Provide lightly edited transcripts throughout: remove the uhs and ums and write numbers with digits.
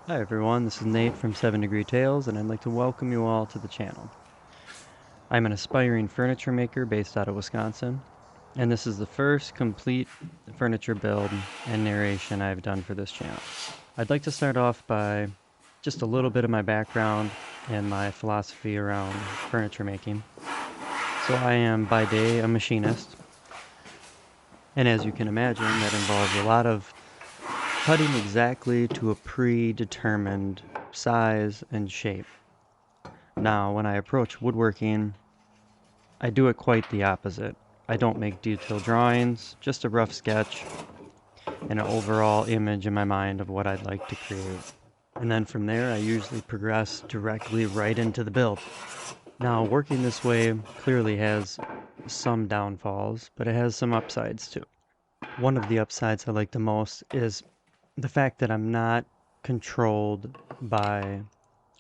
Hi everyone, this is Nate from 7 Degree Tales, and I'd like to welcome you all to the channel. I'm an aspiring furniture maker based out of Wisconsin, and this is the first complete furniture build and narration I've done for this channel. I'd like to start off by just a little bit of my background and my philosophy around furniture making. So I am by day a machinist, and as you can imagine, that involves a lot of cutting exactly to a predetermined size and shape. Now, when I approach woodworking, I do it quite the opposite. I don't make detailed drawings, just a rough sketch and an overall image in my mind of what I'd like to create. And then from there, I usually progress directly right into the build. Now, working this way clearly has some downfalls, but it has some upsides too. One of the upsides I like the most is the fact that I'm not controlled by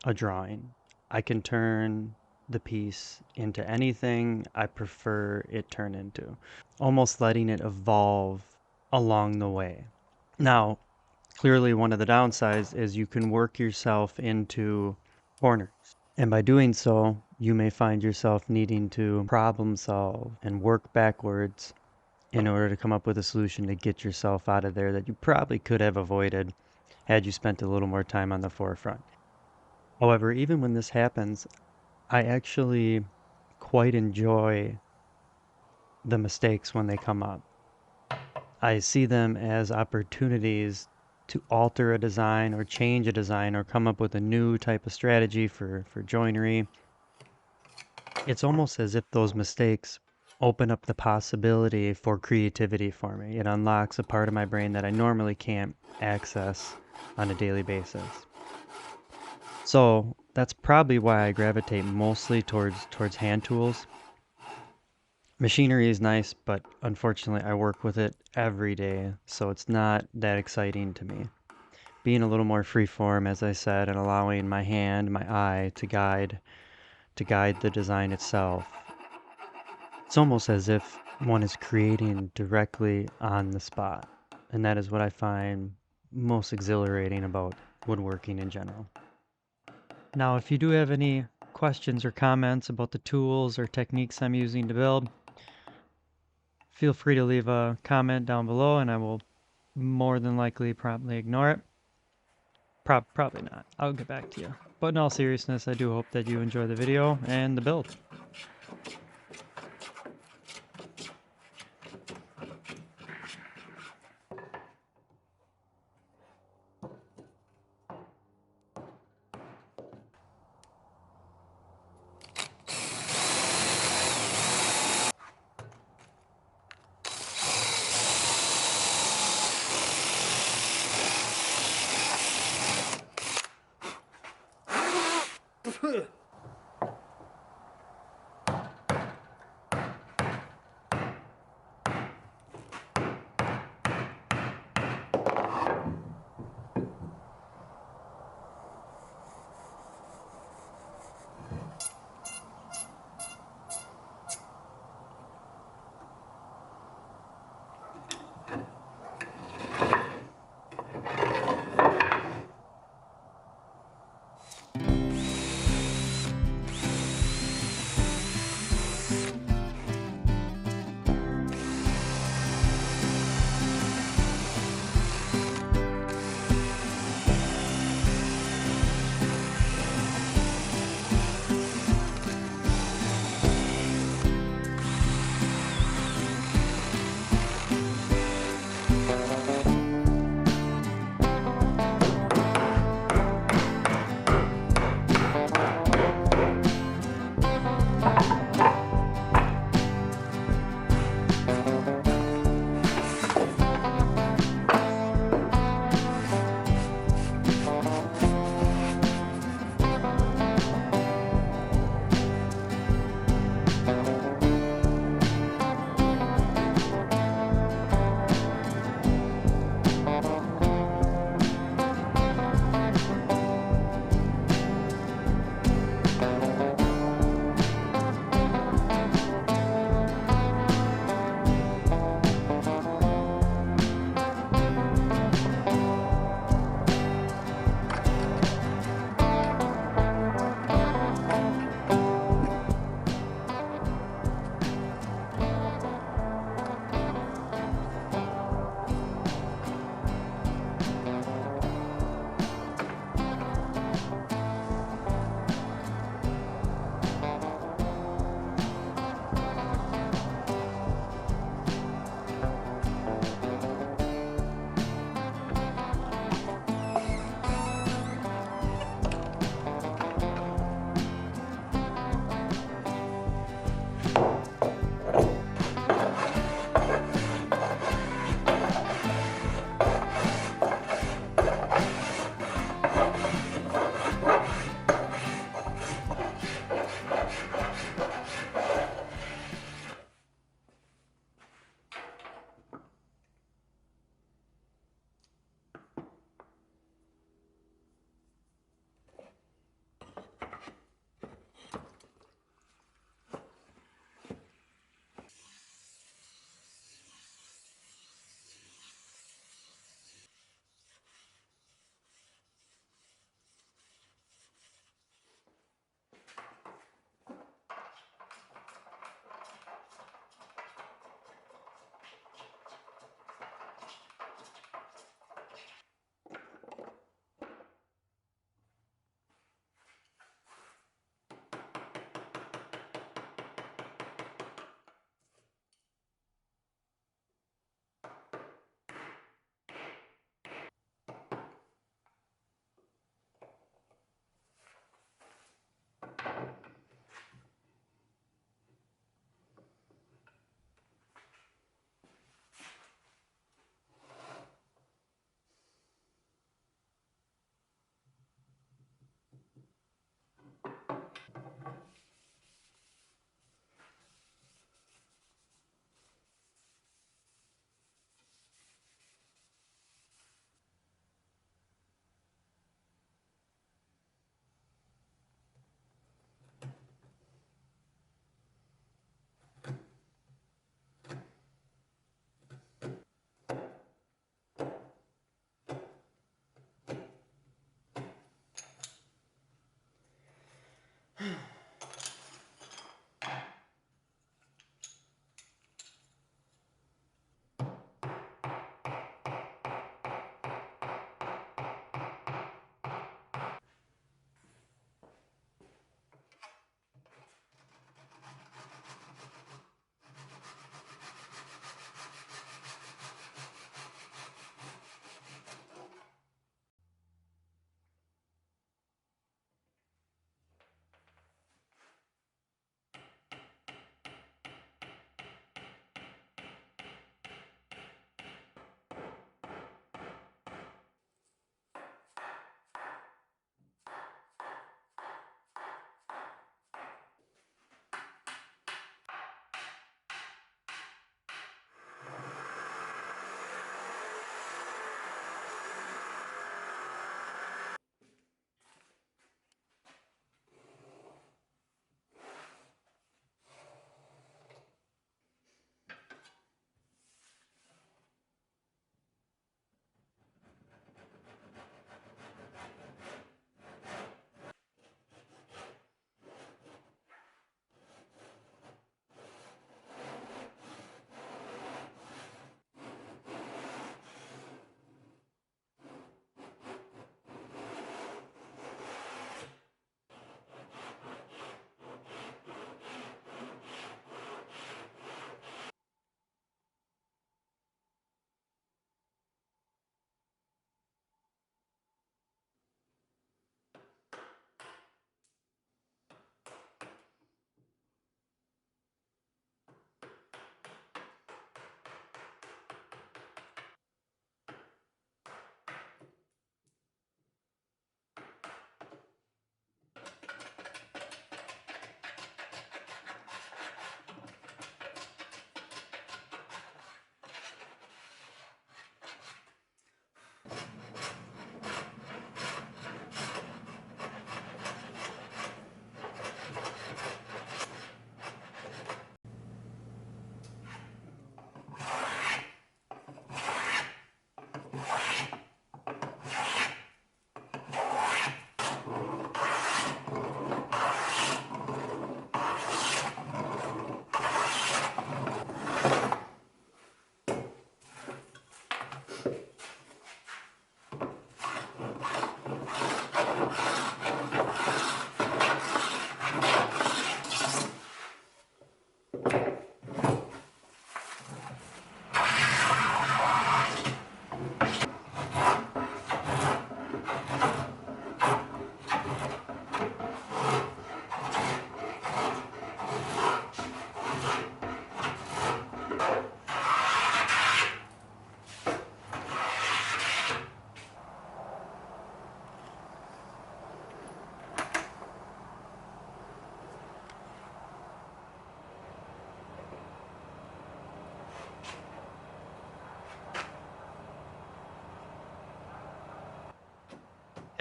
a drawing. I can turn the piece into anything I prefer it turn into, almost letting it evolve along the way. Now, clearly one of the downsides is you can work yourself into corners. And by doing so, you may find yourself needing to problem solve and work backwards in order to come up with a solution to get yourself out of there that you probably could have avoided had you spent a little more time on the forefront. However, even when this happens, I actually quite enjoy the mistakes when they come up. I see them as opportunities to alter a design or change a design or come up with a new type of strategy for joinery. It's almost as if those mistakes open up the possibility for creativity for me. It unlocks a part of my brain that I normally can't access on a daily basis. So that's probably why I gravitate mostly towards hand tools. Machinery is nice, but unfortunately I work with it every day, so it's not that exciting to me. Being a little more freeform, as I said, and allowing my hand, my eye to guide the design itself. It's almost as if one is creating directly on the spot, and that is what I find most exhilarating about woodworking in general. Now, if you do have any questions or comments about the tools or techniques I'm using to build, feel free to leave a comment down below and I will more than likely promptly ignore it. Probably not. I'll get back to you. But in all seriousness, I do hope that you enjoy the video and the build.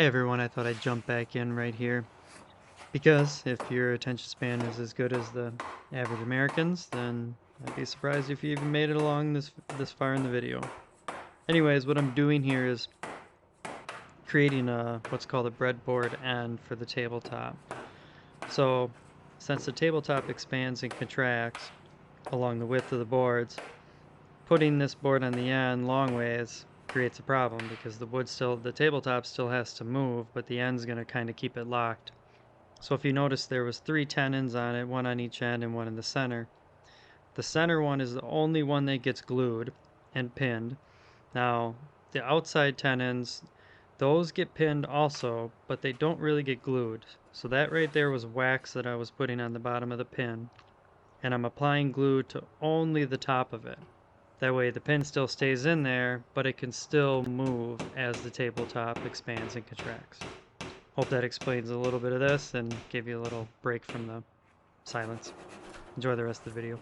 Hey everyone, I thought I'd jump back in right here because if your attention span is as good as the average American's, then I'd be surprised if you even made it along this far in the video. Anyways, what I'm doing here is creating what's called a breadboard end for the tabletop. So, since the tabletop expands and contracts along the width of the boards, putting this board on the end long ways creates a problem because the tabletop still has to move, but the end's going to kind of keep it locked. So if you notice, there was 3 tenons on it, one on each end and one in the center. The center one is the only one that gets glued and pinned. Now, the outside tenons, those get pinned also, but they don't really get glued. So that right there was wax that I was putting on the bottom of the pin, and I'm applying glue to only the top of it. That way the pin still stays in there, but it can still move as the tabletop expands and contracts. Hope that explains a little bit of this and gave you a little break from the silence. Enjoy the rest of the video.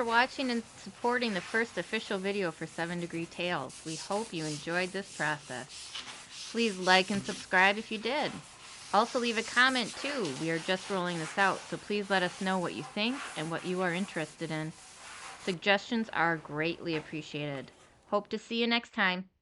for watching and supporting the first official video for 7 Degree Tales. We hope you enjoyed this process. Please like and subscribe if you did. Also leave a comment too. We are just rolling this out, so please let us know what you think and what you are interested in. Suggestions are greatly appreciated. Hope to see you next time.